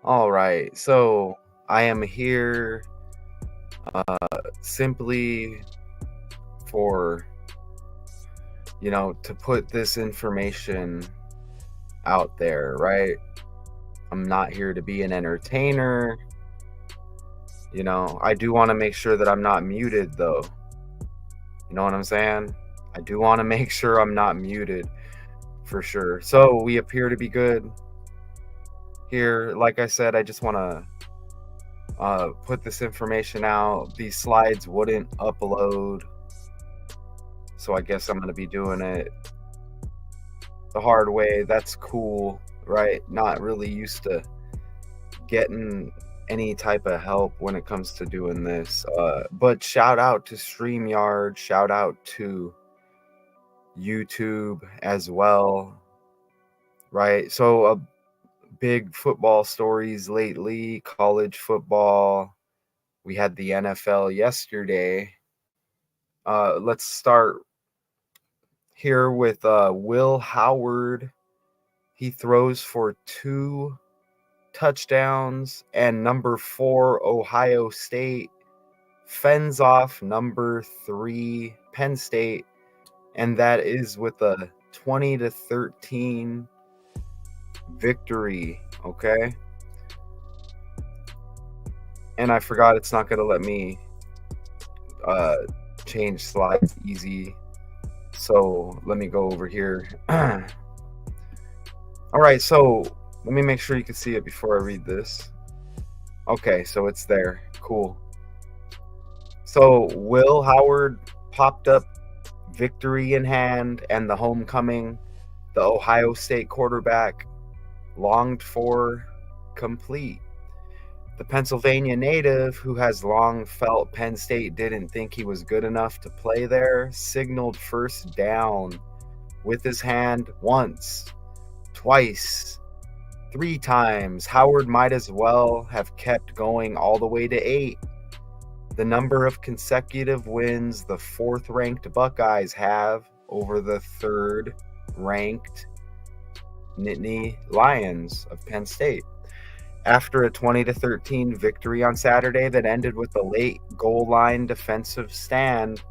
All right. So I am here simply for, to put this information out there, right? I'm not here to be an entertainer. I do want to make sure that I'm not muted, though. You know what I'm saying? I do want to make sure I'm not muted for sure. So we appear to be good here. Like I said, I just want to put this information out. These slides wouldn't upload, so I guess I'm going to be doing it the hard way. That's cool, right? Not really used to getting any type of help when it comes to doing this. But shout out to StreamYard, shout out to YouTube as well, right? So, big football stories lately, college football. We had the NFL yesterday. Let's start here with Will Howard. He throws for 2 touchdowns, and number 4, Ohio State, fends off number 3, Penn State, and that is with a 20-13 victory, okay? And I forgot it's not going to let me change slides easy, so let me go over here. All right, so let me make sure you can see it before I read this. Okay, so it's there. Cool. So Will Howard popped up, victory in hand, and the homecoming the Ohio State quarterback longed for complete. The Pennsylvania native, who has long felt Penn State didn't think he was good enough to play there, signaled first down with his hand once, twice, 3 times. Howard might as well have kept going all the way to 8. The number of consecutive wins the 4th-ranked Buckeyes have over the 3rd-ranked Nittany Lions of Penn State. After a 20-13 victory on Saturday that ended with a late goal line defensive stand,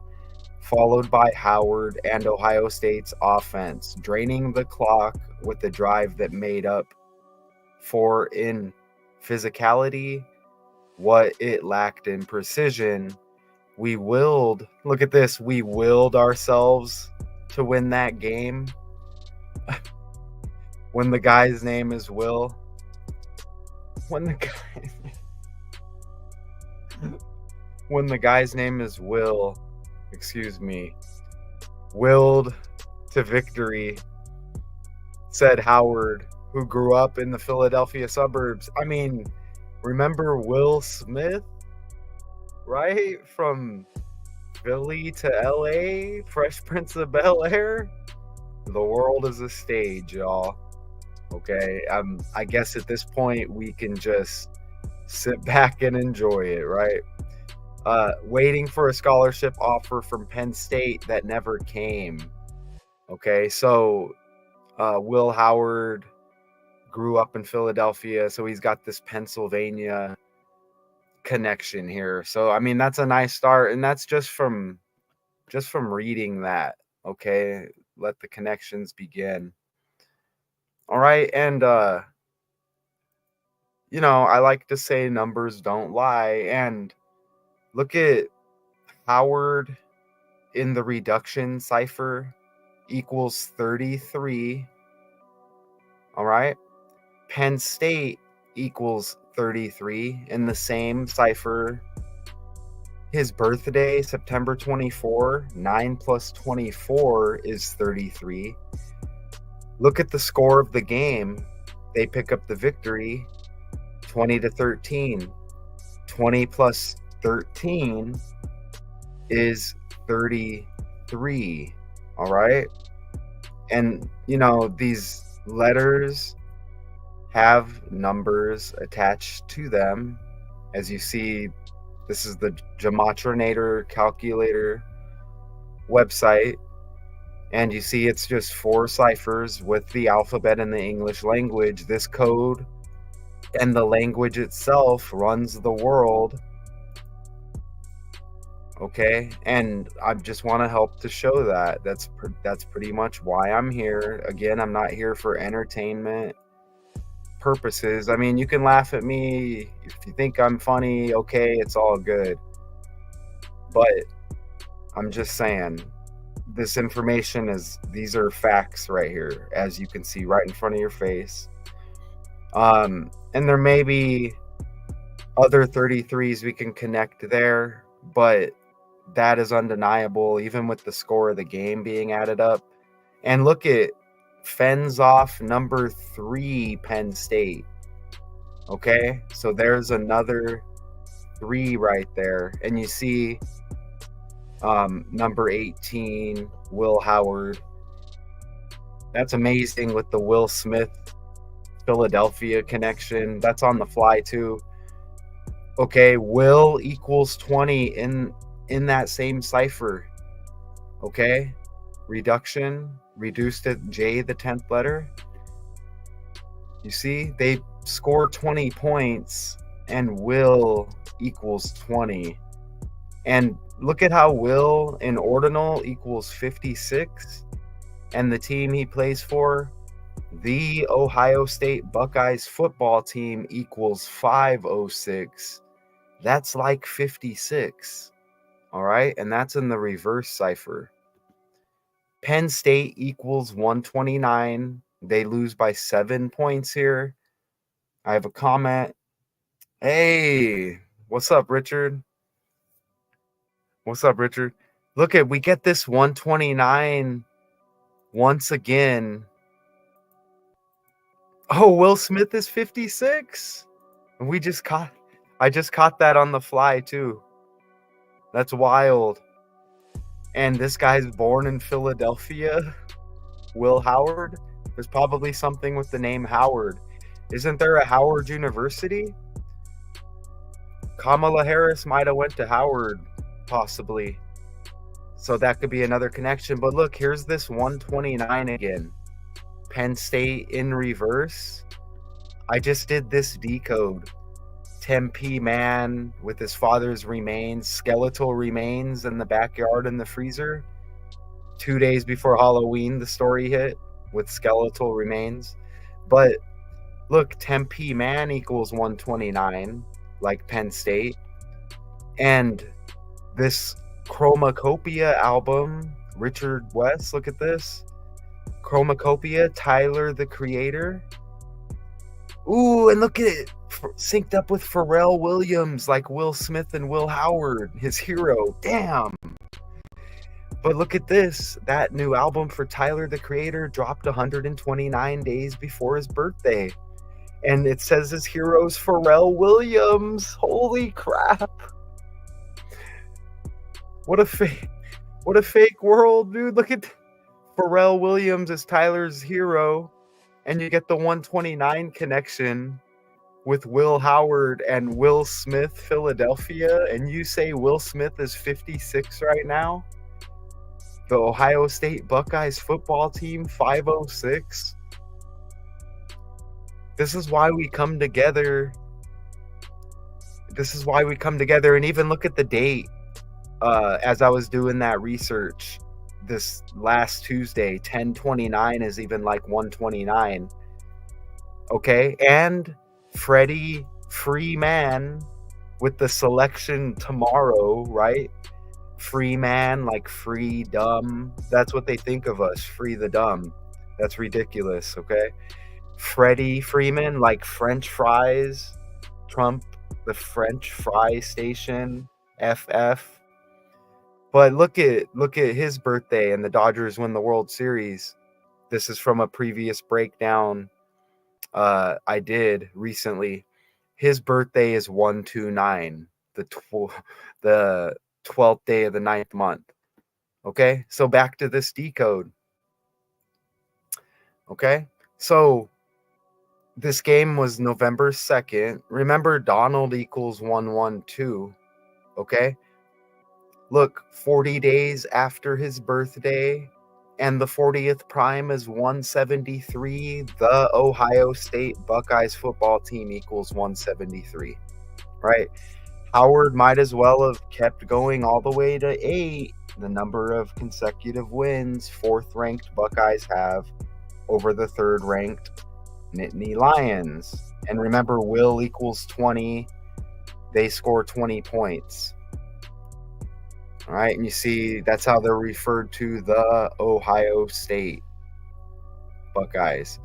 followed by Howard and Ohio State's offense, draining the clock with a drive that made up for in physicality what it lacked in precision. We willed ourselves to win that game. When the guy's name is Will. When the guy's name is Will, willed to victory, said Howard, who grew up in the Philadelphia suburbs. I mean, remember Will Smith, right? From Philly to LA, Fresh Prince of Bel-Air. The world is a stage, y'all. Okay, I guess at this point we can just sit back and enjoy it, right? Waiting for a scholarship offer from Penn State that never came. Okay, so Will Howard grew up in Philadelphia, so he's got this Pennsylvania connection here. So I mean, that's a nice start, and that's just from reading that. Okay, let the connections begin. All right, and I like to say numbers don't lie, and look at Howard in the reduction cipher equals 33. All right, Penn State equals 33 in the same cipher. His birthday, September 24, 9 plus 24 is 33. Look at the score of the game. They pick up the victory, 20-13. 20 plus 13 is 33. All right. And, these letters have numbers attached to them. As you see, this is the Gematrinator calculator website. And you see it's just 4 ciphers with the alphabet in the English language. This code and the language itself runs the world. Okay, and I just want to help to show that. That's pretty much why I'm here. Again, I'm not here for entertainment purposes. I mean, you can laugh at me if you think I'm funny. Okay, it's all good. But I'm just saying, this information these are facts right here, as you can see right in front of your face. And there may be other 33s we can connect there, but that is undeniable, even with the score of the game being added up. And look at fends off number 3, Penn State. Okay, so there's another 3 right there, and you see number 18, Will Howard. That's amazing with the Will Smith Philadelphia connection. That's on the fly too. Okay, Will equals 20 in that same cipher. Okay, reduction, reduced to J, the 10th letter. You see, they score 20 points and Will equals 20. And look at how Will in ordinal equals 56, and the team he plays for, the Ohio State Buckeyes football team, equals 506. That's like 56. All right, and that's in the reverse cipher. Penn State equals 129. They lose by 7 points here. I have a comment. Hey, what's up, Richard? What's up, Richard? Look at, we get this 129 once again. Oh, Will Smith is 56. I just caught that on the fly too. That's wild. And this guy's born in Philadelphia. Will Howard. There's probably something with the name Howard. Isn't there a Howard University? Kamala Harris might have went to Howard, possibly. So that could be another connection. But look, here's this 129 again. Penn State in reverse. I just did this decode. Tempe man with his father's remains, skeletal remains in the backyard in the freezer. 2 days before Halloween, the story hit with skeletal remains. But look, Tempe man equals 129, like Penn State. And this Chromacopia album, Richard West, look at this. Chromacopia, Tyler the Creator. Ooh, and look at it, synced up with Pharrell Williams, like Will Smith and Will Howard, his hero. Damn. But look at this. That new album for Tyler the Creator dropped 129 days before his birthday. And it says his hero's Pharrell Williams. Holy crap. What a fake world, dude. Look at Pharrell Williams as Tyler's hero, and you get the 129 connection with Will Howard and Will Smith Philadelphia, and you say Will Smith is 56 right now? The Ohio State Buckeyes football team, 506. This is why we come together. And even look at the date. As I was doing that research this last Tuesday, 10/29 is even like 129. Okay, and Freddie Freeman with the selection tomorrow, right? Freeman, like free dumb. That's what they think of us, free the dumb. That's ridiculous, okay? Freddie Freeman, like French fries, Trump, the French fry station, FF. But look at his birthday, and the Dodgers win the World Series. This is from a previous breakdown I did recently. His birthday is 129, the 12th day of the 9th month. Okay, so back to this decode. Okay, so this game was November 2nd. Remember, Donald equals 112. Okay. Look, 40 days after his birthday and the 40th prime is 173. The Ohio State Buckeyes football team equals 173, right? Howard might as well have kept going all the way to 8. The number of consecutive wins fourth-ranked Buckeyes have over the third-ranked Nittany Lions. And remember, will equals 20. They score 20 points. All right, and you see that's how they're referred to, the Ohio State Buckeyes.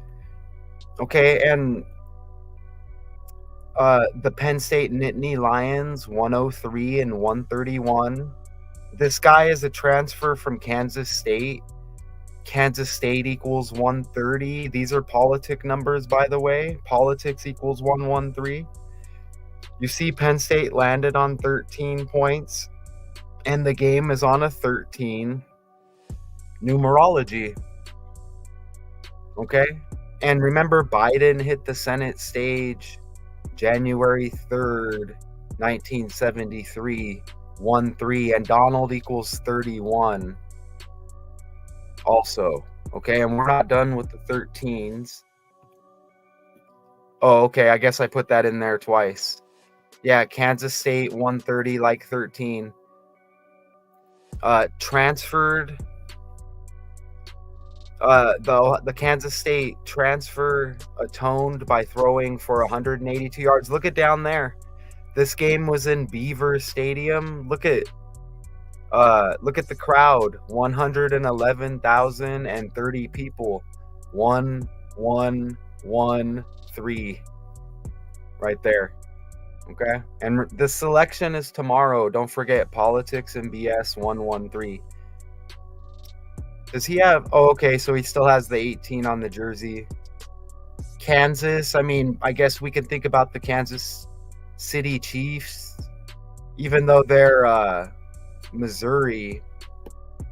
Okay, and the Penn State Nittany Lions, 103 and 131. This guy is a transfer from Kansas State. Kansas State equals 130. These are politic numbers, by the way. Politics equals 113. You see Penn State landed on 13 points, and the game is on a 13. Numerology. Okay? And remember, Biden hit the Senate stage January 3rd, 1973, 1-3, and Donald equals 31 also. Okay, and we're not done with the 13s. Oh, okay, I guess I put that in there twice. Yeah, Kansas State 130 like 13. Transferred. The Kansas State transfer atoned by throwing for 182 yards. Look at down there. This game was in Beaver Stadium. Look at the crowd. 111,030 people. 1-1-1-3. Right there. Okay? And the selection is tomorrow. Don't forget, politics and BS 113. Does he have... Oh, okay, so he still has the 18 on the jersey. Kansas, I mean, I guess we can think about the Kansas City Chiefs, even though they're Missouri,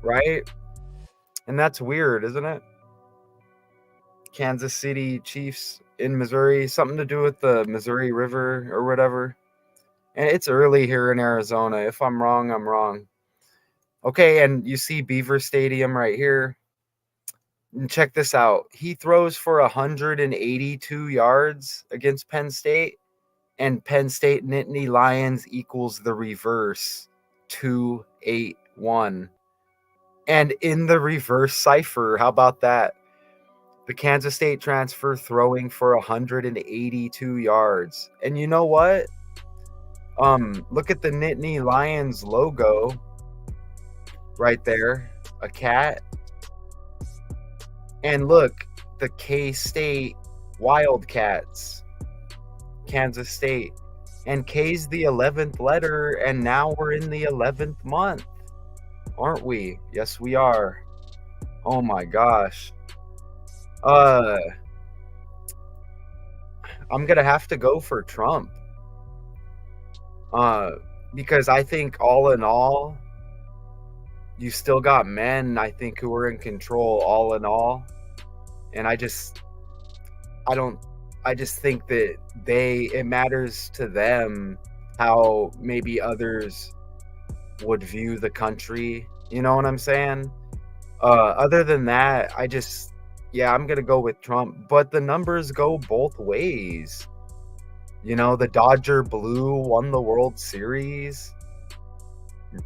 right? And that's weird, isn't it? Kansas City Chiefs in Missouri, something to do with the Missouri River or whatever. And it's early here in Arizona. If I'm wrong, I'm wrong. Okay, and you see Beaver Stadium right here. And check this out. He throws for 182 yards against Penn State, and Penn State Nittany Lions equals the reverse, 281. And in the reverse cipher, how about that? The Kansas State transfer throwing for 182 yards. And you know what? Look at the Nittany Lions logo right there, a cat. And look, the K-State Wildcats, Kansas State. And K's the 11th letter, and now we're in the 11th month, aren't we? Yes, we are. Oh my gosh. I'm gonna have to go for Trump. Because I think all in all, you still got men, I think, who are in control all in all. And I just think that it matters to them how maybe others would view the country. You know what I'm saying? Other than that, I'm going to go with Trump. But the numbers go both ways. You know, the Dodger Blue won the World Series.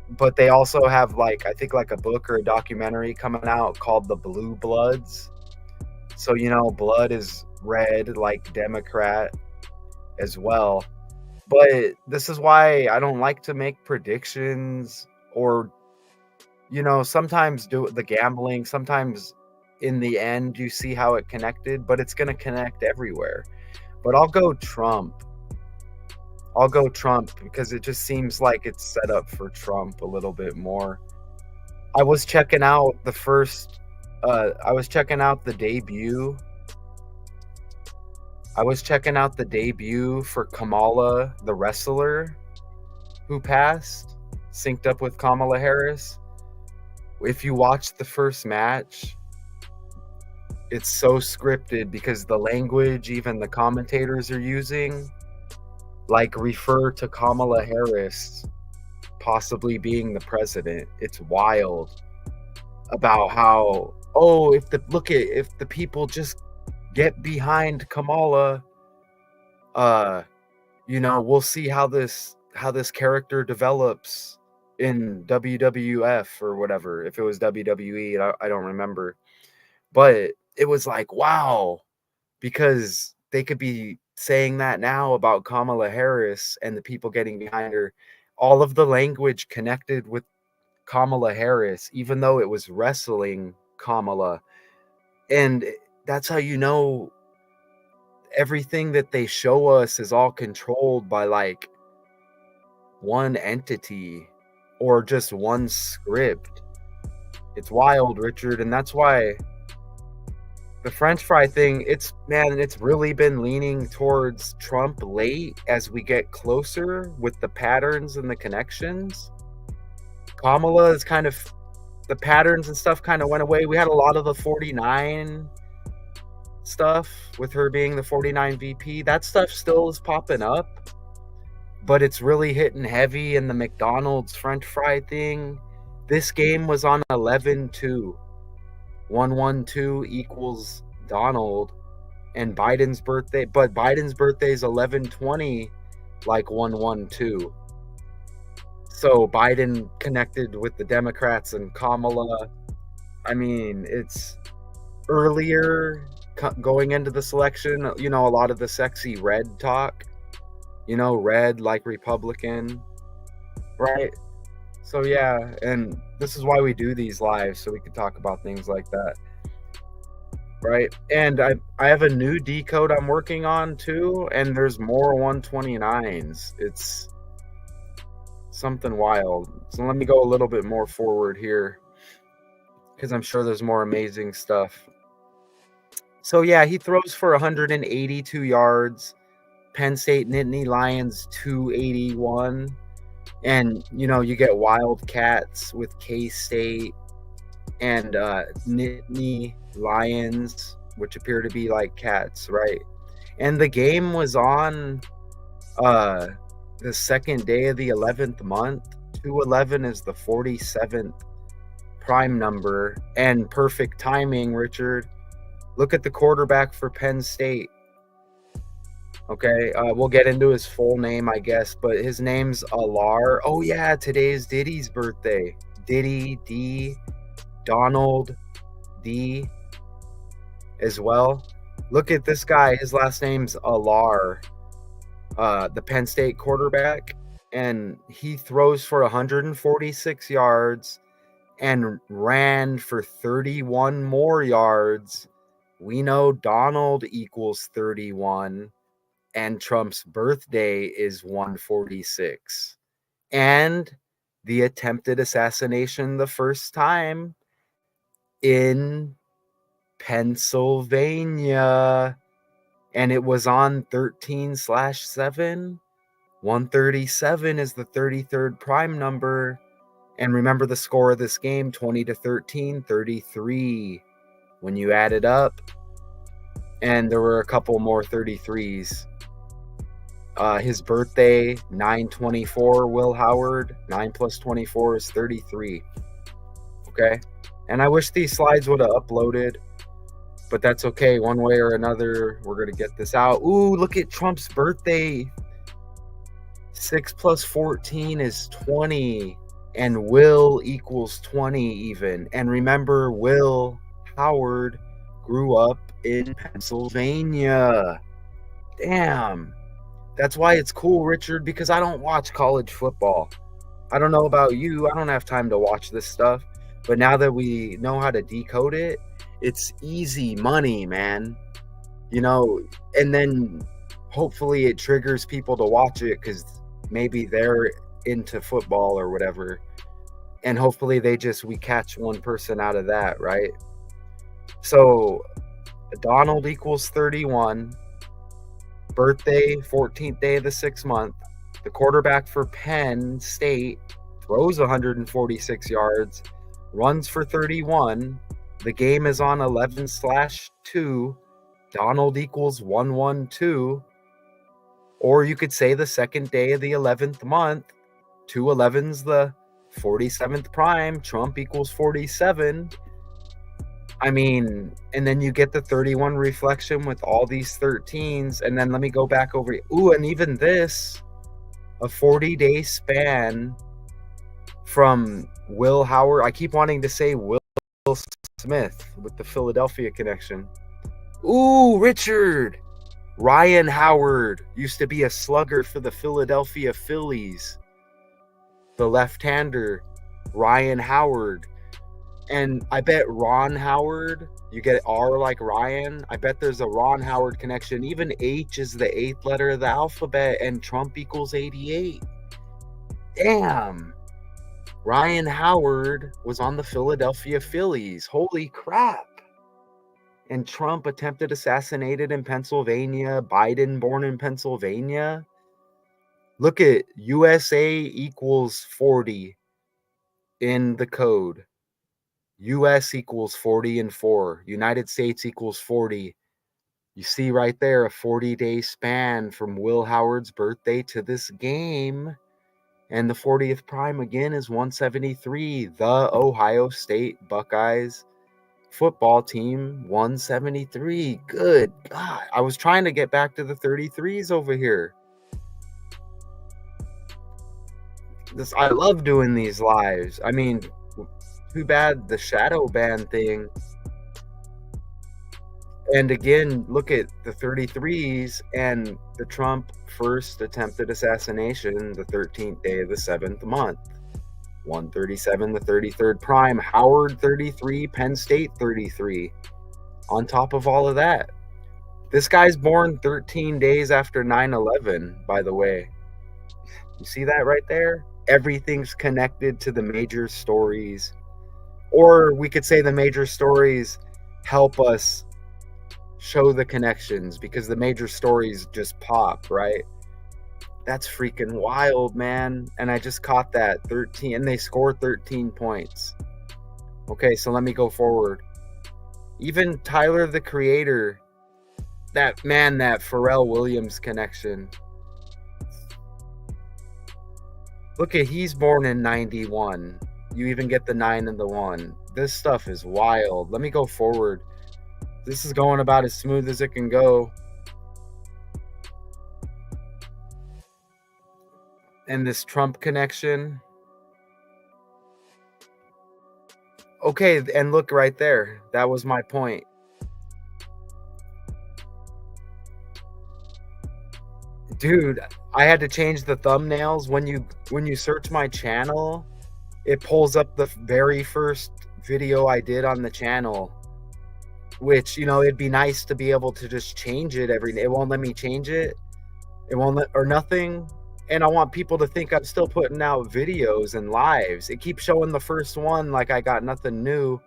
But they also have, I think a book or a documentary coming out called The Blue Bloods. So, blood is red, like Democrat as well. But this is why I don't like to make predictions or, sometimes do the gambling. Sometimes in the end, you see how it connected, but it's going to connect everywhere. But I'll go Trump. Because it just seems like it's set up for Trump a little bit more. I was checking out the debut. I was checking out the debut for Kamala, the wrestler who passed, synced up with Kamala Harris. If you watch the first match, it's so scripted because the language even the commentators are using, refer to Kamala Harris possibly being the president. It's wild about how, oh, if the people just get behind Kamala, we'll see how this character develops in WWF or whatever. If it was WWE, I don't remember. But it was like, wow, because they could be saying that now about Kamala Harris and the people getting behind her. All of the language connected with Kamala Harris, even though it was wrestling Kamala. And that's how you know everything that they show us is all controlled by like one entity or just one script. It's wild, Richard, and that's why the French fry thing, it's really been leaning towards Trump late as we get closer with the patterns and the connections. Kamala is kind of, the patterns and stuff kind of went away. We had a lot of the 49 stuff with her being the 49 VP. That stuff still is popping up, but it's really hitting heavy in the McDonald's French fry thing. This game was on 11-2. 112 equals Donald and Biden's birthday, but Biden's birthday is 11/20, like 112. So Biden connected with the Democrats and Kamala. I mean, it's earlier going into the selection, a lot of the sexy red talk, red like Republican, right? So yeah, and this is why we do these lives, so we can talk about things like that, right? And I have a new decode I'm working on too, and there's more 129s. It's something wild. So let me go a little bit more forward here, because I'm sure there's more amazing stuff. So yeah, he throws for 182 yards. Penn State Nittany Lions 281. And, you get Wildcats with K-State and Nittany Lions, which appear to be like cats, right? And the game was on the second day of the 11th month. 211 is the 47th prime number. And perfect timing, Richard. Look at the quarterback for Penn State. Okay, we'll get into his full name, I guess, but his name's Alar. Oh, yeah, today's Diddy's birthday. Diddy, D, Donald, D, as well. Look at this guy. His last name's Alar, the Penn State quarterback, and he throws for 146 yards and ran for 31 more yards. We know Donald equals 31. And Trump's birthday is 146. And the attempted assassination the first time in Pennsylvania. And it was on 13/7. 137 is the 33rd prime number. And remember the score of this game, 20-13, 33. When you add it up, and there were a couple more 33s. His birthday, 9/24, Will Howard. 9 plus 24 is 33. Okay? And I wish these slides would have uploaded, but that's okay. One way or another, we're going to get this out. Ooh, look at Trump's birthday. 6 plus 14 is 20. And Will equals 20 even. And remember, Will Howard grew up in Pennsylvania. Damn. That's why it's cool, Richard, because I don't watch college football. I don't know about you. I don't have time to watch this stuff. But now that we know how to decode it, it's easy money, man. And then hopefully it triggers people to watch it because maybe they're into football or whatever. And hopefully we catch one person out of that, right? So Donald equals 31. Birthday, 14th day of the 6th month. The quarterback for Penn State throws 146 yards, runs for 31. The game is on 11/2. Donald equals 112. Or you could say the second day of the 11th month. 211's the 47th prime. Trump equals 47. I mean, and then you get the 31 reflection with all these 13s, and then let me go back over. Ooh, and even this, a 40-day span from Will Howard. I keep wanting to say Will Smith with the Philadelphia connection. Ooh, Richard. Ryan Howard used to be a slugger for the Philadelphia Phillies. The left-hander, Ryan Howard. And I bet Ron Howard, you get R like Ryan. I bet there's a Ron Howard connection. Even H is the 8th letter of the alphabet, and Trump equals 88. Damn. Ryan Howard was on the Philadelphia Phillies. Holy crap. And Trump attempted assassinated in Pennsylvania. Biden born in Pennsylvania. Look at USA equals 40 in the code. US equals 40 and 4. United States equals 40. You see right there a 40-day span from Will Howard's birthday to this game. And the 40th prime again is 173. The Ohio State Buckeyes football team 173. Good God. I was trying to get back to the 33s over here. I love doing these lives. I mean, too bad the shadow ban thing. And again, look at the 33s and the Trump first attempted assassination, the 13th day of the 7th month. 137, the 33rd prime. Howard 33, Penn State 33. On top of all of that, this guy's born 13 days after 9/11, by the way. You see that right there? Everything's connected to the major stories. Or we could say the major stories help us show the connections because the major stories just pop, right? That's freaking wild, man. And I just caught that 13, and they scored 13 points. Okay, so let me go forward. Even Tyler, the Creator, that Pharrell Williams connection. Look at, he's born in 91. You even get the 9 and the 1. This stuff is wild. Let me go forward. This is going about as smooth as it can go. And this Trump connection. Okay, and look right there. That was my point. Dude, I had to change the thumbnails. When you search my channel, it pulls up the very first video I did on the channel. Which, it'd be nice to be able to just change it it won't let me change it. It won't let, or nothing. And I want people to think I'm still putting out videos and lives. It keeps showing the first one like I got nothing new.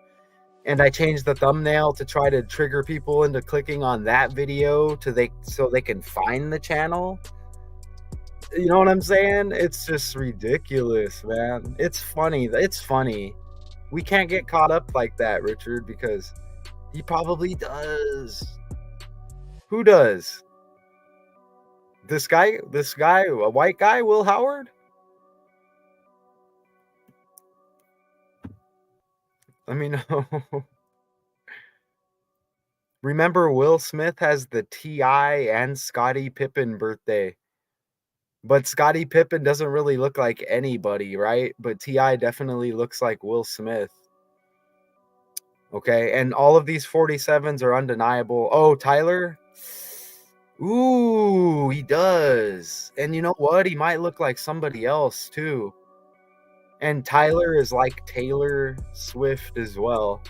And I changed the thumbnail to try to trigger people into clicking on that video so they can find the channel. You know what I'm saying? It's just ridiculous, man. It's funny. It's funny. We can't get caught up like that, Richard, because he probably does. Who does? This guy, a white guy, Will Howard? Let me know. Remember, Will Smith has the T.I. and Scottie Pippen birthday. But Scottie Pippen doesn't really look like anybody, right? But T.I. definitely looks like Will Smith. Okay, and all of these 47s are undeniable. Oh, Tyler? Ooh, he does. And you know what? He might look like somebody else, too. And Tyler is like Taylor Swift as well.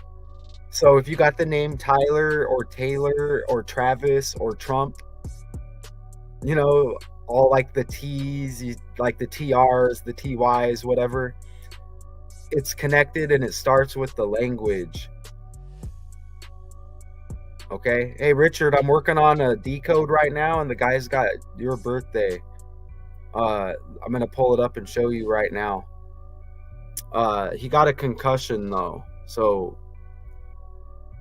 So if you got the name Tyler or Taylor or Travis or Trump, all like the T's, like the TRs, the TYs, whatever, it's connected and it starts with the language. Okay. Hey, Richard, I'm working on a decode right now, and the guy's got your birthday. I'm going to pull it up and show you right now. He got a concussion, though, so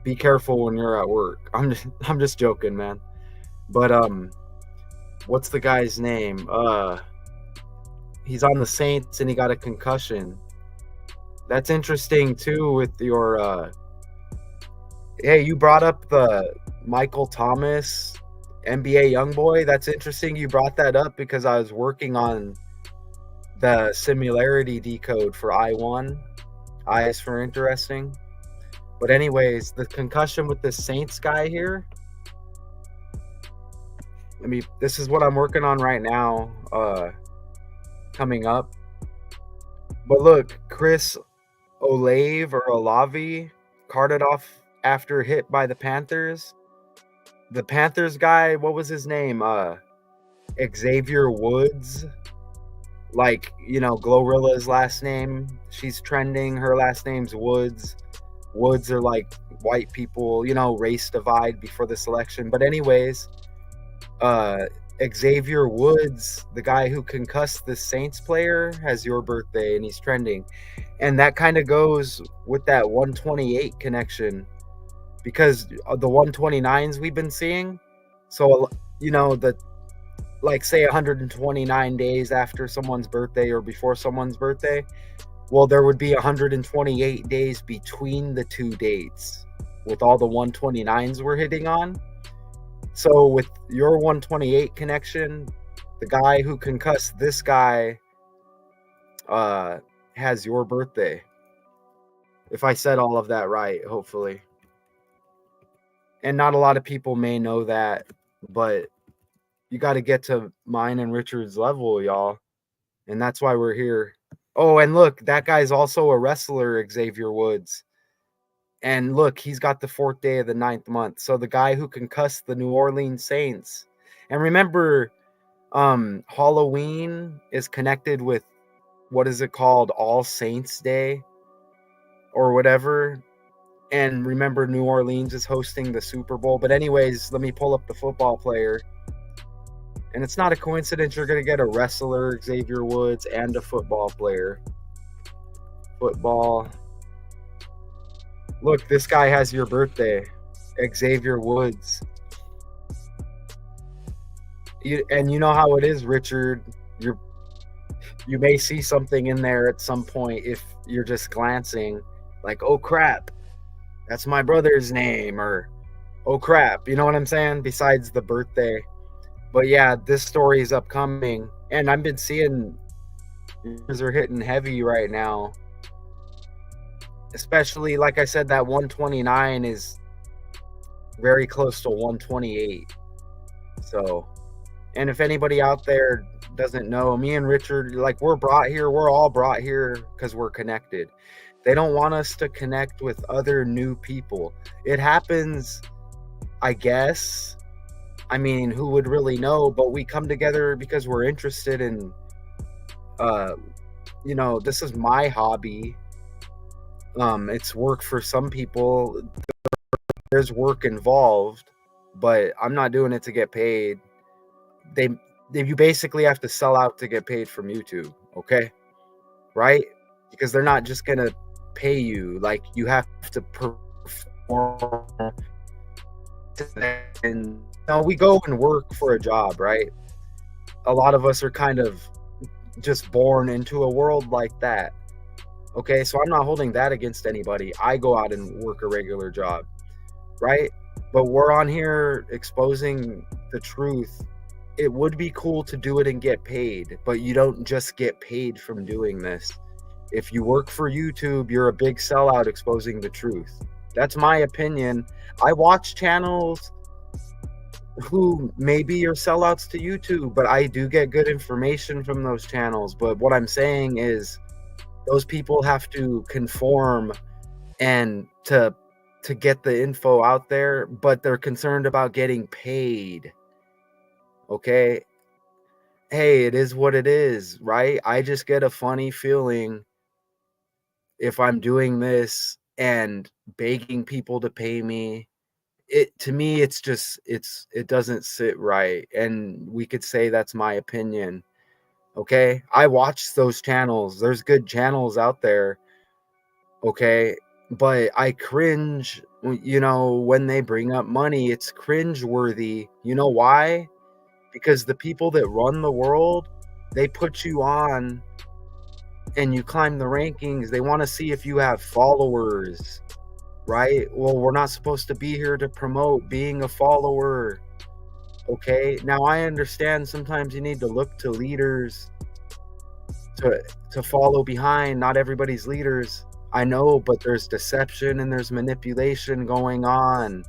be careful when you're at work. I'm just joking, man. But what's the guy's name? He's on the Saints, and he got a concussion. That's interesting too with your Hey, you brought up the Michael Thomas NBA YoungBoy. That's interesting. You brought that up because I was working on the similarity decode for I1. I is for interesting. But anyways, the concussion with the Saints guy here. This is what I'm working on right now, coming up. But look, Chris Olave carted off after hit by the Panthers. The Panthers guy, what was his name? Xavier Woods. Like, Glorilla's last name. She's trending. Her last name's Woods. Woods are like white people, race divide before the selection. But anyways, Xavier Woods, the guy who concussed the Saints player, has your birthday and he's trending. And that kind of goes with that 128 connection because of the 129s we've been seeing. So, say 129 days after someone's birthday or before someone's birthday, well, there would be 128 days between the two dates with all the 129s we're hitting on. So with your 128 connection, the guy who concussed this guy has your birthday. If I said all of that right, hopefully. And not a lot of people may know that, but you got to get to mine and Richard's level, y'all. And that's why we're here. Oh, and look, that guy's also a wrestler, Xavier Woods. And look, he's got the 4th day of the 9th month. So the guy who concussed the New Orleans Saints. And remember, Halloween is connected with, what is it called? All Saints Day or whatever. And remember, New Orleans is hosting the Super Bowl. But anyways, let me pull up the football player. And it's not a coincidence you're going to get a wrestler, Xavier Woods, and a football player. Football. Look, this guy has your birthday, Xavier Woods. And you know how it is, Richard. You may see something in there at some point if you're just glancing, like, oh crap, that's my brother's name, or oh crap, you know what I'm saying? Besides the birthday. But yeah, this story is upcoming, and I've been seeing numbers are hitting heavy right now. Especially, like I said, that 129 is very close to 128. So, and if anybody out there doesn't know, me and Richard, like, we're all brought here because we're connected. They don't want us to connect with other new people. It happens, I guess. I mean, who would really know? But we come together because we're interested in, this is my hobby. It's work for some people. There's work involved, but I'm not doing it to get paid. You basically have to sell out to get paid from YouTube, okay? Right? Because they're not just gonna pay you. Like, you have to perform. And we go and work for a job, right? A lot of us are kind of just born into a world like that. Okay, so I'm not holding that against anybody. I go out and work a regular job, right? But we're on here exposing the truth. It would be cool to do it and get paid, but you don't just get paid from doing this. If you work for YouTube, you're a big sellout exposing the truth. That's my opinion. I watch channels who maybe are sellouts to YouTube, but I do get good information from those channels. But what I'm saying is, those people have to conform and to get the info out there, but they're concerned about getting paid. Okay? Hey, it is what it is, right? I just get a funny feeling if I'm doing this and begging people to pay me. To me, it's just, it doesn't sit right. And we could say that's my opinion. Okay, I watch those channels. There's good channels out there. Okay, but I cringe, when they bring up money. It's cringe worthy. You know why? Because the people that run the world, they put you on and you climb the rankings. They want to see if you have followers, right? Well, we're not supposed to be here to promote being a follower. Okay, now I understand sometimes you need to look to leaders to follow behind. Not everybody's leaders, I know, but there's deception and there's manipulation going on.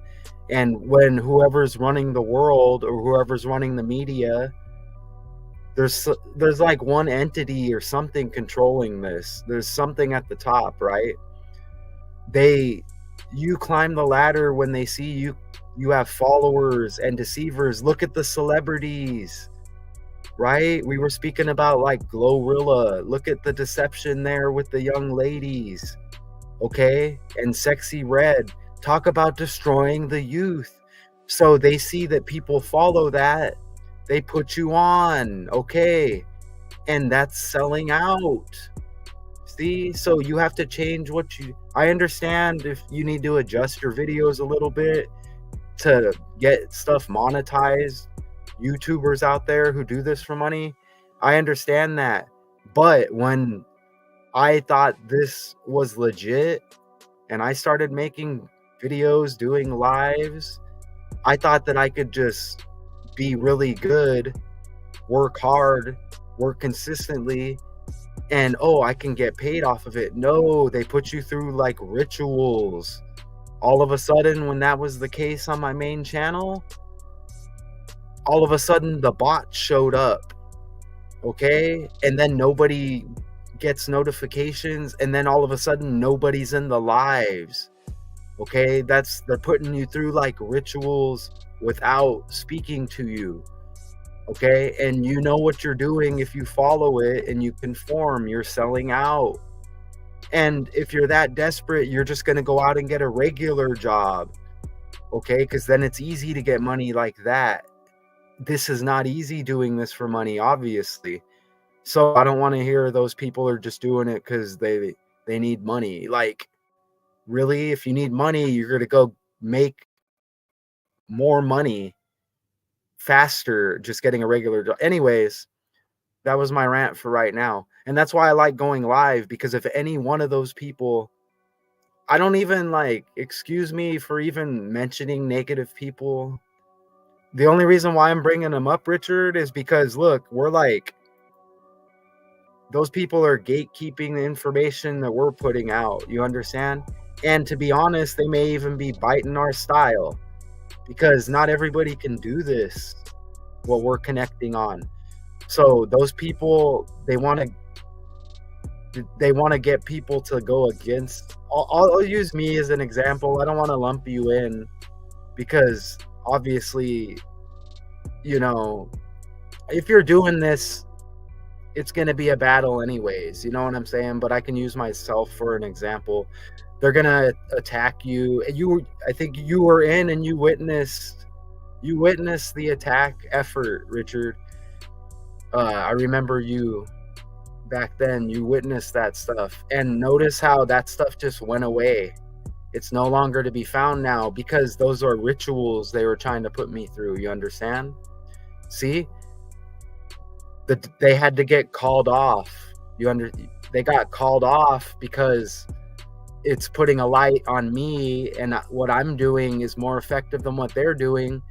And when whoever's running the world or whoever's running the media, there's like one entity or something controlling this. There's something at the top, right? You climb the ladder when they see you have followers and deceivers. Look at the celebrities, right? We were speaking about like Glorilla. Look at the deception there with the young ladies, okay? And Sexy Red. Talk about destroying the youth. So they see that people follow that. They put you on, okay? And that's selling out. See? So you have to change I understand if you need to adjust your videos a little bit to get stuff monetized. YouTubers out there who do this for money, I understand that. But when I thought this was legit and I started making videos, doing lives, I thought that I could just be really good, work hard, work consistently, and I can get paid off of it. No, they put you through like rituals. All of a sudden, when that was the case on my main channel, all of a sudden the bot showed up, okay? And then nobody gets notifications, and then all of a sudden nobody's in the lives, okay? They're putting you through like rituals without speaking to you, okay? And you know what you're doing if you follow it and you conform. You're selling out. And if you're that desperate, you're just going to go out and get a regular job, okay? Because then it's easy to get money like that. This is not easy doing this for money, obviously. So I don't want to hear those people are just doing it because they need money. Like, really, if you need money, you're going to go make more money faster just getting a regular job. Anyways, that was my rant for right now. And that's why I like going live, because if any one of those people, I don't even like, excuse me for even mentioning negative people. The only reason why I'm bringing them up, Richard, is because, look, we're like, those people are gatekeeping the information that we're putting out. You understand? And to be honest, they may even be biting our style, because not everybody can do this, what we're connecting on. So those people, they want to get people to go against. I'll use me as an example. I don't want to lump you in, because obviously, you know, if you're doing this, it's going to be a battle anyways. You know what I'm saying? But I can use myself for an example. They're going to attack you. I think you were in and you witnessed the attack effort, Richard. I remember you back then. You witnessed that stuff. And notice how that stuff just went away. It's no longer to be found now, because those are rituals they were trying to put me through. You understand? See? They had to get called off. They got called off because it's putting a light on me, and what I'm doing is more effective than what they're doing.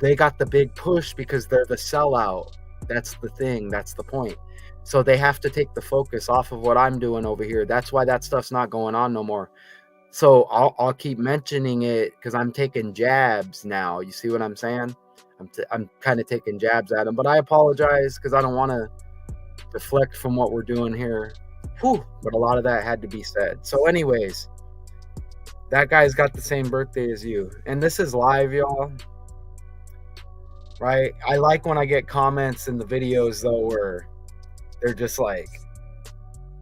They got the big push because they're the sellout. That's the thing. That's the point. So they have to take the focus off of what I'm doing over here. That's why that stuff's not going on no more. So I'll keep mentioning it because I'm taking jabs now. You see what I'm saying? I'm kind of taking jabs at them, but I apologize because I don't want to deflect from what we're doing here. Whew, but a lot of that had to be said. So anyways, that guy's got the same birthday as you. And this is live, y'all. Right? I like when I get comments in the videos, though, where they're just like,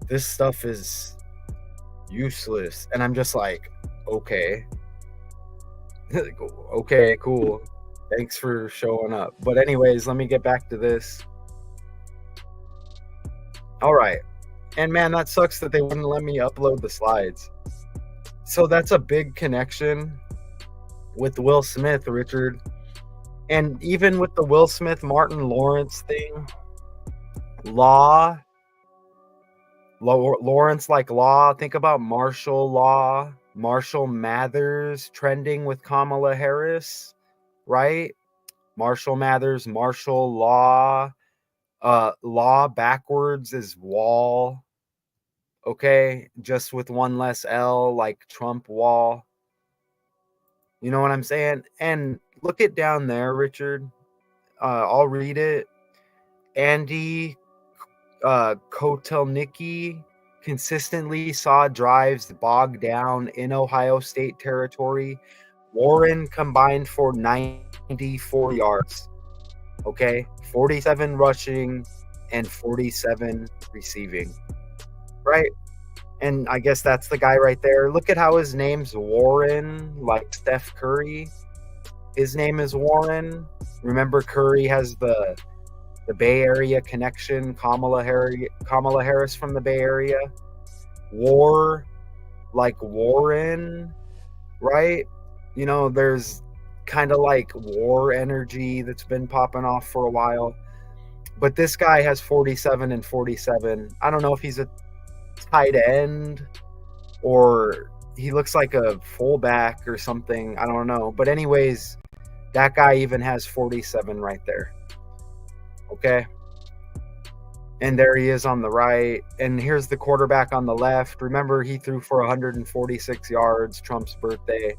this stuff is useless. And I'm just like, okay. Okay, cool. Thanks for showing up. But anyways, let me get back to this. All right. And man, that sucks that they wouldn't let me upload the slides. So that's a big connection with Will Smith, Richard. And even with the Will Smith, Martin Lawrence thing, Lawrence like law, think about martial law, Marshall Mathers trending with Kamala Harris, right? Marshall Mathers, Marshall Law. Law backwards is wall. Okay, just with one less L, like Trump wall. You know what I'm saying? And look it down there, Richard. I'll read it. Andy Kotelnicki consistently saw drives bogged down in Ohio State territory. Warren combined for 94 yards. Okay, 47 rushing and 47 receiving. Right? And I guess that's the guy right there. Look at how his name's Warren, like Steph Curry. His name is Warren. Remember, Curry has the Bay Area connection. Kamala Harris from the Bay Area. War, like Warren, right? You know, there's kind of like war energy that's been popping off for a while. But this guy has 47 and 47. I don't know if he's a tight end or he looks like a fullback or something. I don't know. But anyways, that guy even has 47 right there. Okay. And there he is on the right. And here's the quarterback on the left. Remember, he threw for 146 yards, Trump's birthday.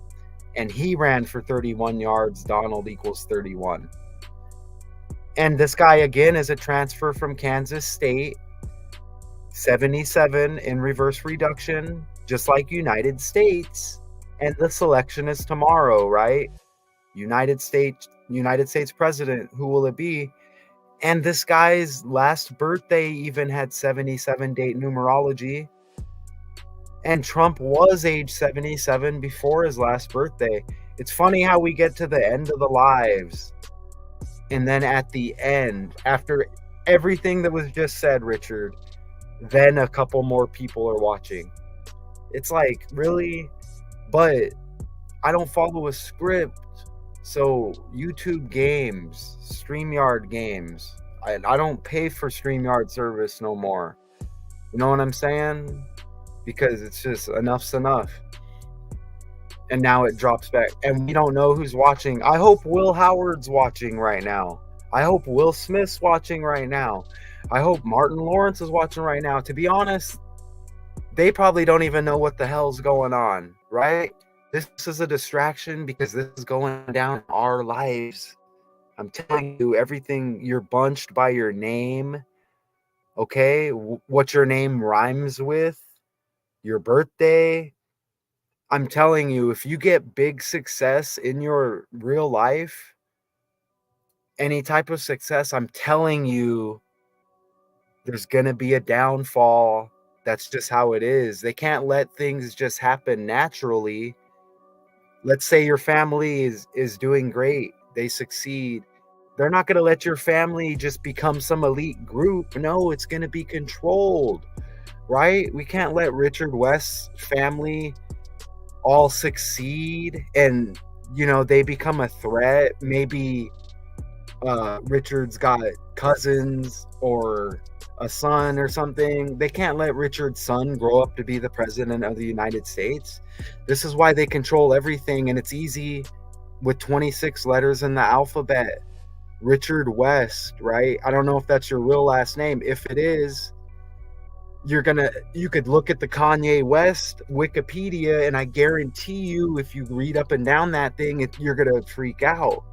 And he ran for 31 yards. Donald equals 31. And this guy, again, is a transfer from Kansas State. 77 in reverse reduction, just like United States. And the selection is tomorrow, right? United States president. Who will it be? And this guy's last birthday even had 77 date numerology. And Trump was age 77 before his last birthday. It's funny how we get to the end of the lives. And then at the end, after everything that was just said, Richard, then a couple more people are watching. It's like, really? But I don't follow a script. So YouTube games, StreamYard games, I don't pay for StreamYard service no more. You know what I'm saying? Because it's just enough's enough. And now it drops back. And we don't know who's watching. I hope Will Howard's watching right now. I hope Will Smith's watching right now. I hope Martin Lawrence is watching right now. To be honest, they probably don't even know what the hell's going on, right? This is a distraction because this is going down in our lives. I'm telling you, everything, you're bunched by your name, okay? What your name rhymes with, your birthday. I'm telling you, if you get big success in your real life, any type of success, I'm telling you, there's going to be a downfall. That's just how it is. They can't let things just happen naturally. Let's say your family is doing great. They succeed. They're not going to let your family just become some elite group. No, it's going to be controlled, right? We can't let Richard West's family all succeed and, you know, they become a threat. Maybe Richard's got cousins or a son or something. They can't let Richard's son grow up to be the president of the United States. This is why they control everything, and it's easy with 26 letters in the alphabet. Richard West, right? I don't know if that's your real last name. If it is, you could look at the Kanye West Wikipedia, and I guarantee you, if you read up and down that thing, you're gonna freak out.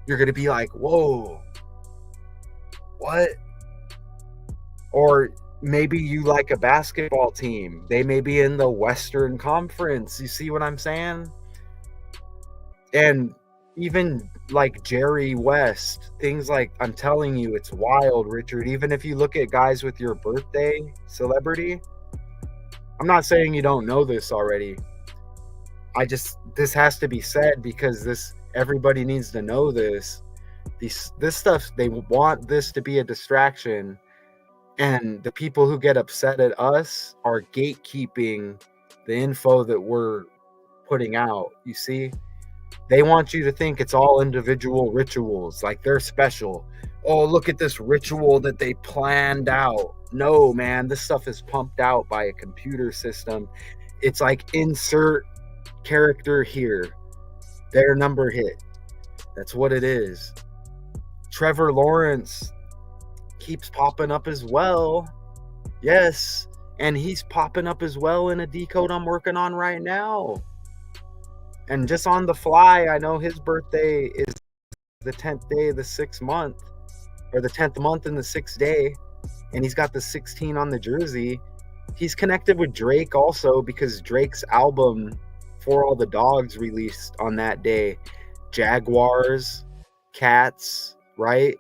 You're gonna be like, whoa, what? Or maybe you like a basketball team. They may be in the Western Conference. You see what I'm saying? And even like Jerry West, things like, I'm telling you, it's wild, Richard. Even if you look at guys with your birthday celebrity, I'm not saying you don't know this already. This has to be said because everybody needs to know this. This stuff, they want this to be a distraction. And the people who get upset at us are gatekeeping the info that we're putting out. You see? They want you to think it's all individual rituals, like they're special. Oh, look at this ritual that they planned out. No, man, this stuff is pumped out by a computer system. It's like insert character here, their number hit. That's what it is. Trevor Lawrence keeps popping up as well. Yes, and he's popping up as well in a decode I'm working on right now. And just on the fly, I know his birthday is the 10th day of the 6th month, or the 10th month and the 6th day, and he's got the 16 on the jersey. He's connected with Drake also because Drake's album For All the Dogs released on that day. Jaguars, cats, right?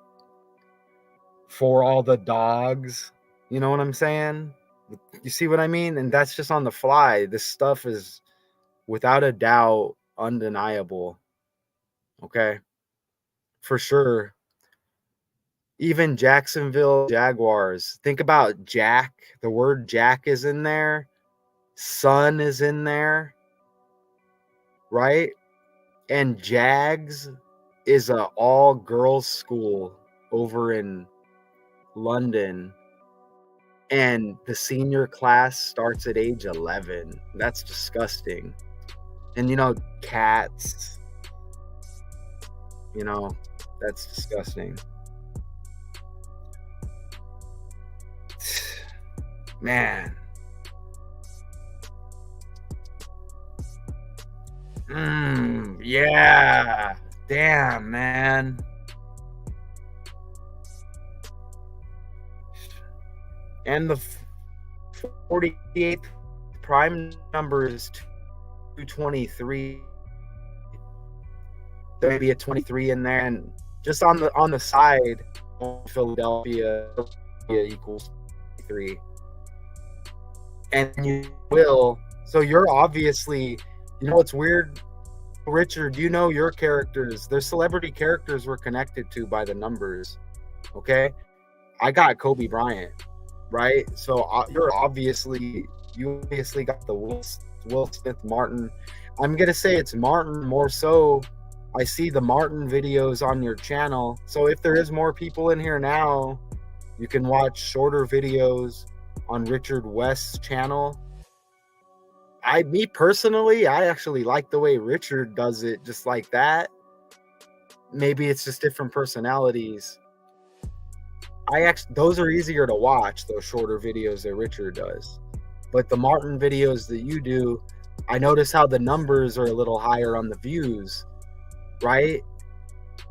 For all the dogs. You know what I'm saying? You see what I mean? And that's just on the fly. This stuff is without a doubt undeniable. Okay? For sure. Even Jacksonville Jaguars. Think about Jack. The word Jack is in there. Son is in there. Right? And Jags is a all-girls school over in London. And the senior class starts at age 11. That's disgusting. And, you know, cats. You know, that's disgusting. Man. Yeah. Damn, man. And the 48th prime number is 223. There may be a 23 in there, and just on the side, Philadelphia equals 3. And you will. So you're obviously, you know what's weird, Richard? You know your characters. Their celebrity characters were connected to by the numbers. Okay, I got Kobe Bryant, right? So you obviously got the Will Smith Martin. I'm gonna say it's Martin more so. I see the Martin videos on your channel. So if there is more people in here now, you can watch shorter videos on Richard West's channel. Me personally, I actually like the way Richard does it, just like that. Maybe it's just different personalities. Those are easier to watch, those shorter videos that Richard does. But the Martin videos that you do, I notice how the numbers are a little higher on the views, right?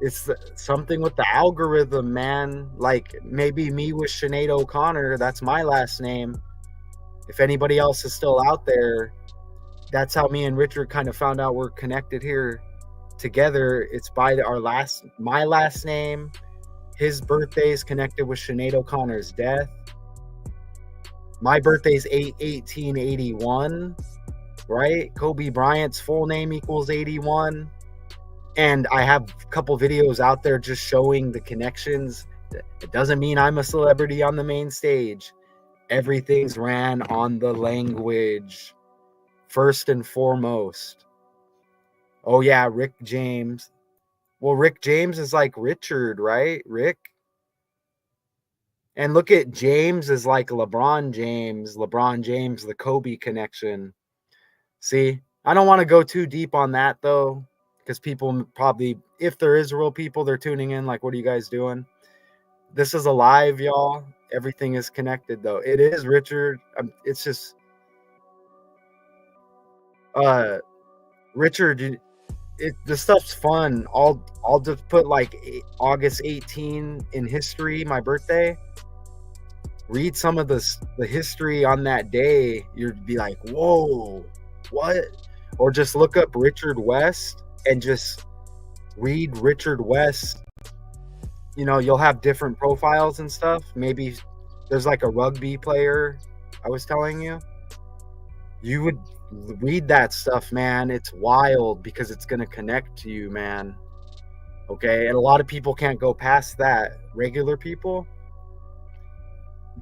It's something with the algorithm, man. Like maybe me with Sinead O'Connor, that's my last name. If anybody else is still out there, that's how me and Richard kind of found out we're connected here together. It's by my last name. His birthday is connected with Sinead O'Connor's death. My birthday is 8/18/81, right? Kobe Bryant's full name equals 81. And I have a couple videos out there just showing the connections. It doesn't mean I'm a celebrity on the main stage. Everything's ran on the language, first and foremost. Oh, yeah, Rick James. Well, Rick James is like Richard, right? Rick. And look at James is like LeBron James. LeBron James, the Kobe connection. See, I don't want to go too deep on that, though. Because people probably, if there is real people, they're tuning in like, what are you guys doing? This is alive, y'all. Everything is connected, though. It is, Richard. It's just, Richard, the stuff's fun. I'll just put like August 18 in history, my birthday. Read some of the history on that day. You'd be like, whoa, what? Or just look up Richard West and just read Richard West. You know, you'll have different profiles and stuff. Maybe there's like a rugby player, I was telling you. You would read that stuff, man. It's wild because it's going to connect to you, man. Okay? And a lot of people can't go past that. Regular people,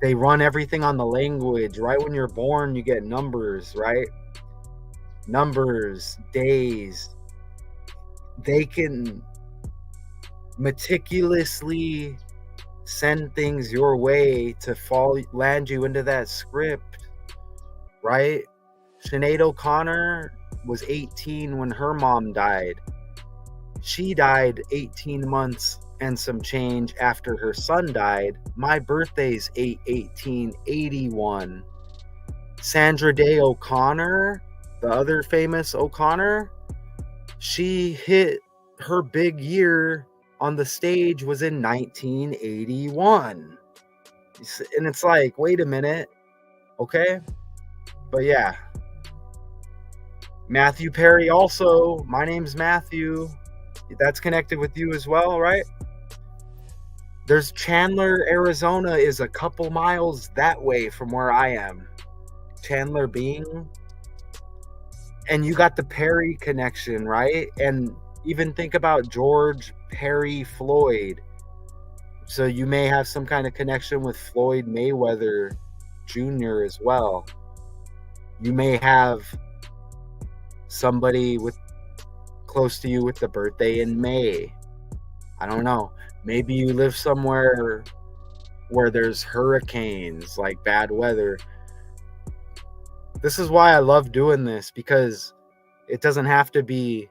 they run everything on the language. Right when you're born, you get numbers, right? Numbers, days. They can meticulously send things your way to land you into that script, right? Sinead O'Connor was 18 when her mom died. She died 18 months and some change after her son died. My birthday's 8/18/81. Sandra Day O'Connor, the other famous O'Connor, she hit her big year on the stage was in 1981. And it's like, wait a minute. Okay. But yeah. Matthew Perry also. My name's Matthew. That's connected with you as well, right? There's Chandler, Arizona is a couple miles that way from where I am. Chandler being. And you got the Perry connection, right? And even think about George Perry Floyd. So you may have some kind of connection with Floyd Mayweather Jr. as well. You may have somebody with close to you with the birthday in May. I don't know. Maybe you live somewhere where there's hurricanes, like bad weather. This is why I love doing this, because it doesn't have to be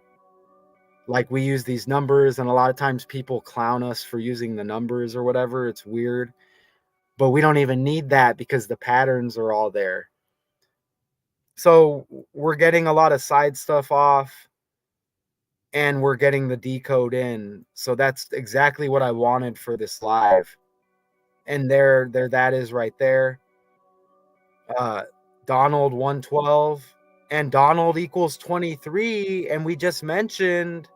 like we use these numbers, and a lot of times people clown us for using the numbers or whatever. It's weird. But we don't even need that because the patterns are all there. So we're getting a lot of side stuff off, and we're getting the decode in. So that's exactly what I wanted for this live. And there that is right there. Donald 112 and Donald equals 23. And we just mentioned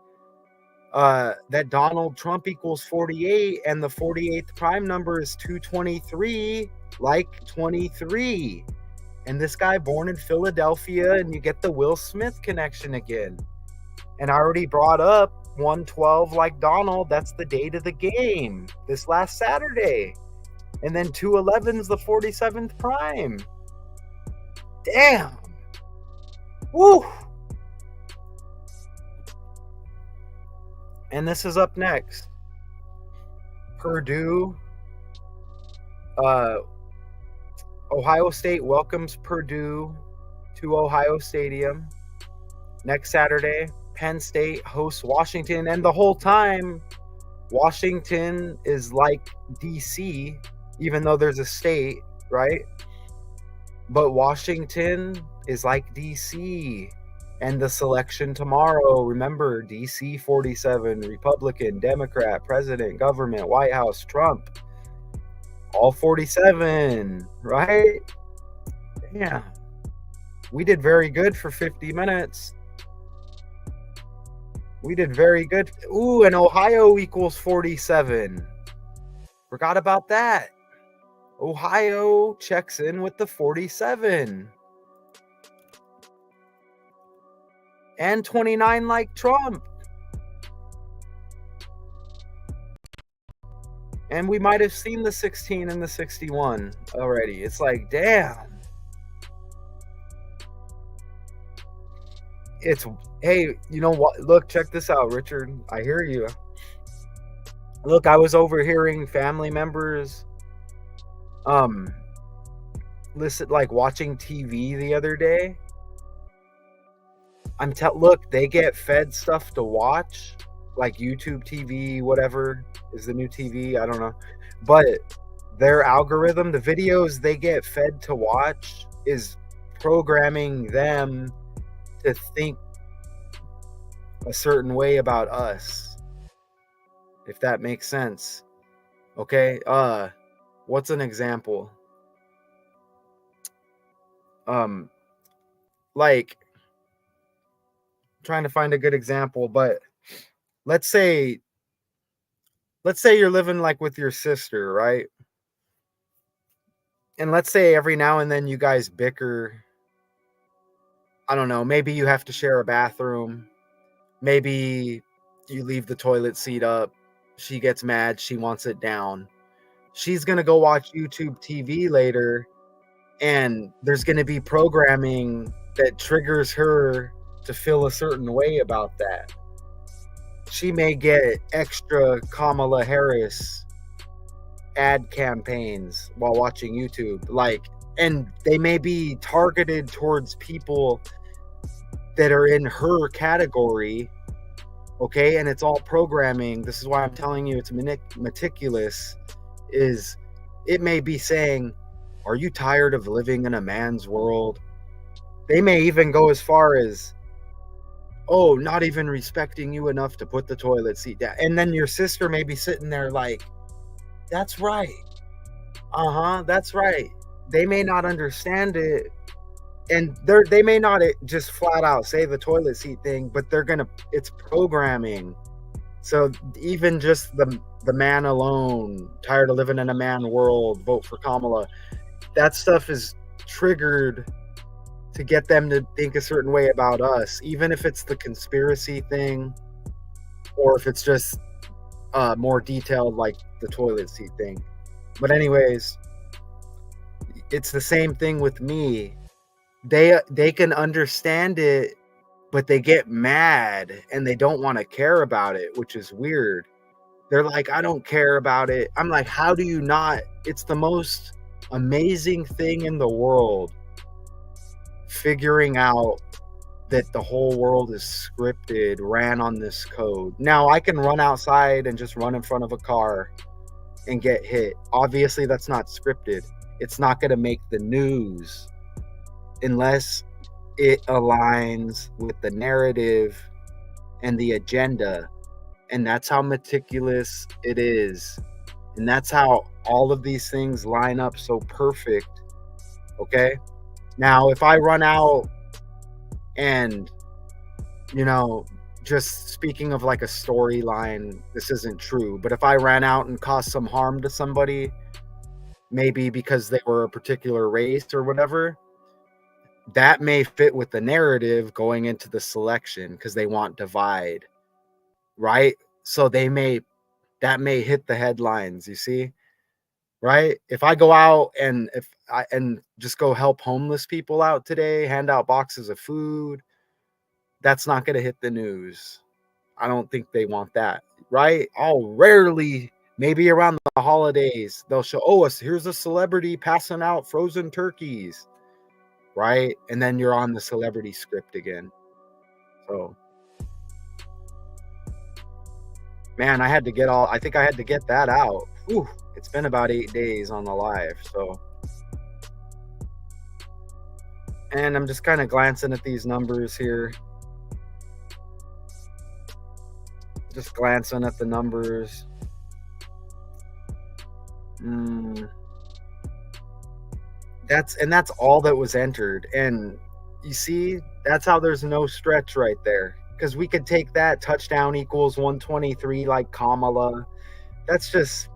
that Donald Trump equals 48, and the 48th prime number is 223, like 23. And this guy born in Philadelphia, and you get the Will Smith connection again. And I already brought up 112 like Donald. That's the date of the game this last Saturday. And then 211 is the 47th prime. Damn. Woo. And this is up next. Purdue. Ohio State welcomes Purdue to Ohio Stadium next Saturday. Penn State hosts Washington, and the whole time Washington is like DC, even though there's a state, right? But Washington is like DC. And the selection tomorrow, remember, DC 47, Republican, Democrat, President, Government, White House, Trump. All 47, right? Yeah. We did very good for 50 minutes. We did very good. Ooh, and Ohio equals 47. Forgot about that. Ohio checks in with the 47. And 29 like Trump. And we might have seen the 16 and the 61 already. It's like, damn. Hey, you know what? Look, check this out, Richard. I hear you. Look, I was overhearing family members listen, like watching TV the other day. Look, they get fed stuff to watch, like YouTube TV, whatever is the new TV, I don't know. But their algorithm, the videos they get fed to watch is programming them to think a certain way about us, if that makes sense. Okay, what's an example? Like, trying to find a good example, but let's say you're living like with your sister, right? And let's say every now and then you guys bicker. I don't know, maybe you have to share a bathroom. Maybe you leave the toilet seat up. She gets mad, she wants it down. She's going to go watch YouTube TV later, and there's going to be programming that triggers her to feel a certain way about that. She may get extra Kamala Harris ad campaigns while watching YouTube. Like, and they may be targeted towards people that are in her category, okay? And it's all programming. This is why I'm telling you it's meticulous. Is it may be saying, are you tired of living in a man's world? They may even go as far as, oh, not even respecting you enough to put the toilet seat down. And then your sister may be sitting there like, that's right. That's right. They may not understand it, and they may not just flat out say the toilet seat thing, but it's programming. So even just the man alone, tired of living in a man world, vote for Kamala. That stuff is triggered to get them to think a certain way about us, even if it's the conspiracy thing, or if it's just more detailed like the toilet seat thing. But anyways, it's the same thing with me. They can understand it, but they get mad and they don't want to care about it, which is weird. They're like, I don't care about it. I'm like, how do you not? It's the most amazing thing in the world, figuring out that the whole world is scripted, ran on this code. Now I can run outside and just run in front of a car and get hit. Obviously, that's not scripted. It's not going to make the news unless it aligns with the narrative and the agenda. And that's how meticulous it is. And that's how all of these things line up so perfect. Okay? Now, if I run out and, just speaking of like a storyline, this isn't true, but if I ran out and caused some harm to somebody, maybe because they were a particular race or whatever, that may fit with the narrative going into the selection because they want divide, right? So that may hit the headlines, you see, right? If I go out and just go help homeless people out today, hand out boxes of food, that's not going to hit the news. I don't think they want that, right? Rarely, maybe around the holidays, they'll show, oh, here's a celebrity passing out frozen turkeys, right? And then you're on the celebrity script again. So, man, I think I had to get that out. Whew, it's been about 8 days on the live, so. And I'm just kind of glancing at these numbers here. Just glancing at the numbers. That's all that was entered. And you see, that's how there's no stretch right there. Because we could take that touchdown equals 123 like Kamala. That's just,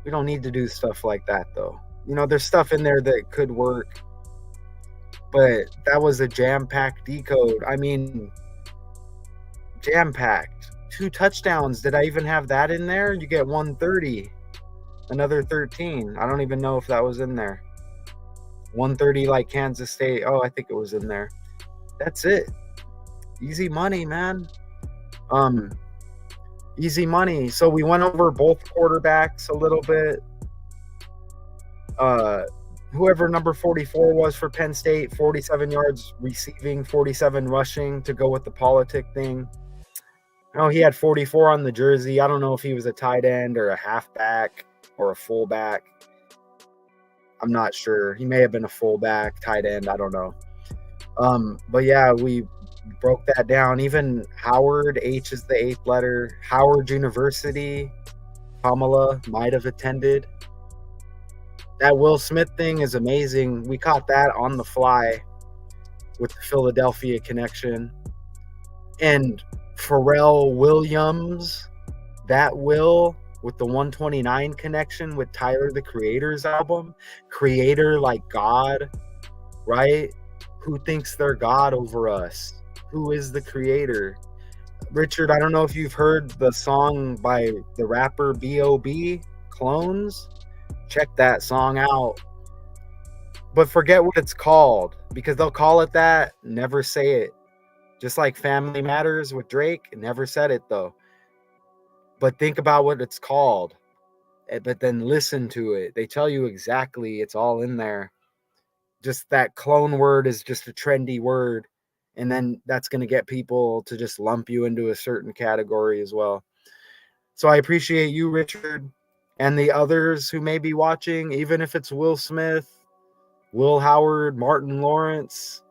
we don't need to do stuff like that though. There's stuff in there that could work. But that was a jam-packed decode. I mean, jam-packed. 2 touchdowns. Did I even have that in there? You get 130. Another 13. I don't even know if that was in there. 130 like Kansas State. Oh, I think it was in there. That's it. Easy money, man. Easy money. So we went over both quarterbacks a little bit. Whoever number 44 was for Penn State, 47 yards receiving, 47 rushing to go with the politic thing. Oh, he had 44 on the jersey. I don't know if he was a tight end or a halfback or a fullback. I'm not sure. He may have been a fullback, tight end. I don't know. But yeah, we broke that down. Even Howard, H is the 8th letter. Howard University, Kamala might have attended. That Will Smith thing is amazing. We caught that on the fly with the Philadelphia connection. And Pharrell Williams, that Will, with the 129 connection with Tyler the Creator's album. Creator like God, right? Who thinks they're God over us? Who is the creator? Richard, I don't know if you've heard the song by the rapper B.O.B., Clones. Check that song out. But forget what it's called, because they'll call it that, never say it. Just like Family Matters with Drake, never said it though. But think about what it's called. But then listen to it. They tell you exactly, it's all in there. just that clone word is just a trendy word. And then that's going to get people to just lump you into a certain category as well. So I appreciate you, Richard, and the others who may be watching, even if it's Will Smith, Will Howard, Martin Lawrence,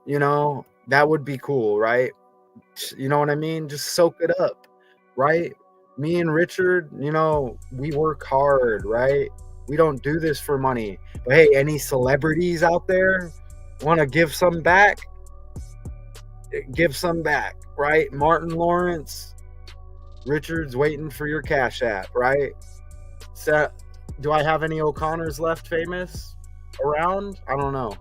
you know, that would be cool, right? You know what I mean? Just soak it up, right? Me and Richard, you know, we work hard, right? We don't do this for money. But hey, any celebrities out there want to give some back? Give some back, right? Martin Lawrence, Richard's waiting for your Cash App, right? So, do I have any O'Connors left famous around? I don't know.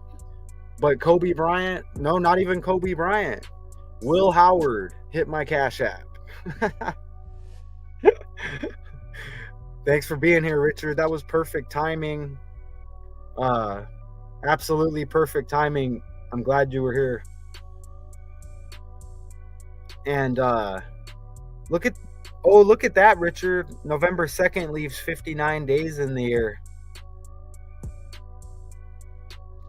But Kobe Bryant? No, not even Kobe Bryant. Will Howard, hit my Cash App. Thanks for being here, Richard. That was perfect timing. Absolutely perfect timing. I'm glad you were here. And look at that, Richard. November 2nd leaves 59 days in the year.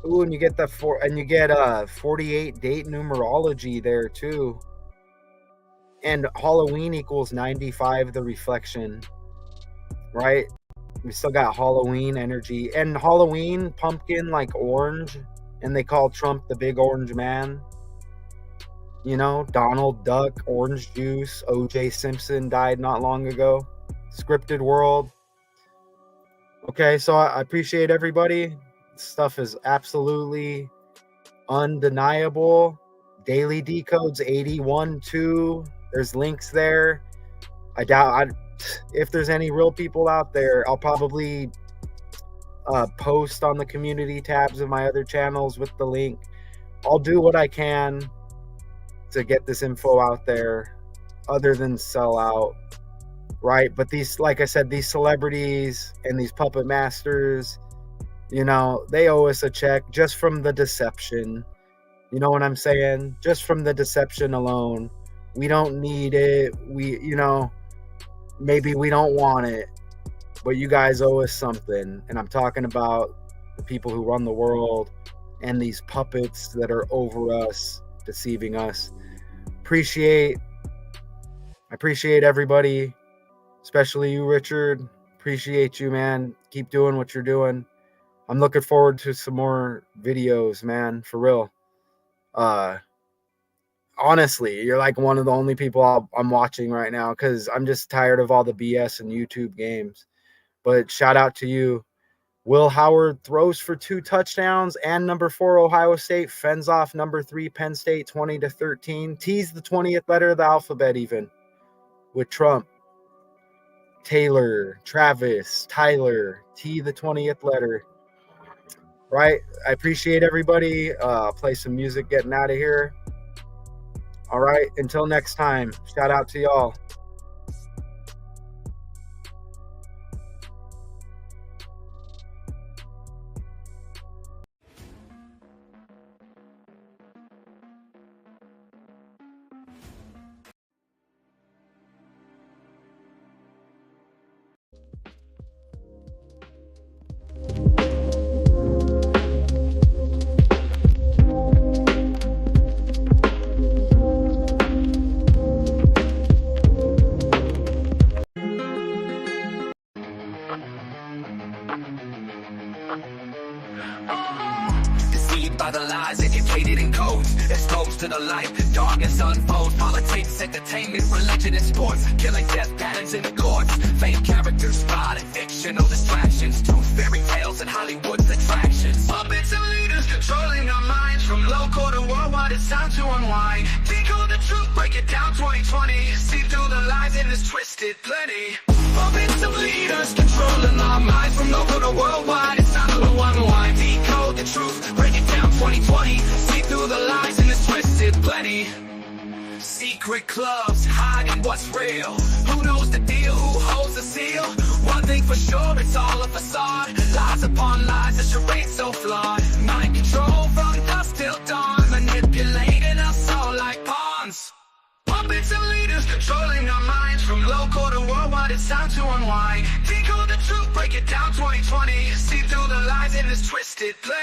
Ooh, and you get 48 date numerology there too. And Halloween equals 95, the reflection. Right? We still got Halloween energy. And Halloween, pumpkin like orange. And they call Trump the big orange man. You know, Donald Duck, orange juice. O.J. Simpson died not long ago. Scripted world. Okay, so I appreciate everybody. Stuff is absolutely undeniable. Daily decodes 81.2. There's links there. I doubt if there's any real people out there, I'll probably post on the community tabs of my other channels with the link. I'll do what I can to get this info out there other than sell out, right? But these, like I said, these celebrities and these puppet masters, you know, they owe us a check just from the deception. You know what I'm saying? Just from the deception alone. We don't need it. You know, maybe we don't want it, but you guys owe us something. And I'm talking about the people who run the world and these puppets that are over us, deceiving us. I appreciate everybody, especially you, Richard. Appreciate you, man. Keep doing what you're doing. I'm looking forward to some more videos, man, for real. Honestly, you're like one of the only people I'm watching right now because I'm just tired of all the BS and YouTube games. But shout out to you. Will Howard throws for 2 touchdowns and number 4 Ohio State fends off number 3 Penn State 20-13. T's the 20th letter of the alphabet even with Trump. Taylor, Travis, Tyler, T the 20th letter. Right? I appreciate everybody. Play some music getting out of here. All right. Until next time. Shout out to y'all. Deceived by the lies, educated in codes, exposed to the light, darkness unfolds. Politics, entertainment, religion, and sports, killing death patterns in the courts. Fake characters, fraud, and fictional distractions, truth, fairy tales, and Hollywood's attractions. Puppets and leaders controlling our minds, from local to worldwide. It's time to unwind. Decode the truth, break it down. 2020. See through the lies in this twisted plenty. Puppets and leaders controlling our minds, from local to worldwide. It's time to unwind. Decode the truth, break it down. 2020. See through the lies in this twisted plenty. Secret clubs hiding what's real. Who knows the deal? Who holds the seal? One thing for sure, it's all a facade. Lies upon lies, a charade so flawed. Mind control from dusk till dawn, manipulating us all like pawns. Puppets and leaders controlling our minds, from local to worldwide. It's time to unwind. Decode the truth, break it down. 2020. See through the lies in this twisted plenty.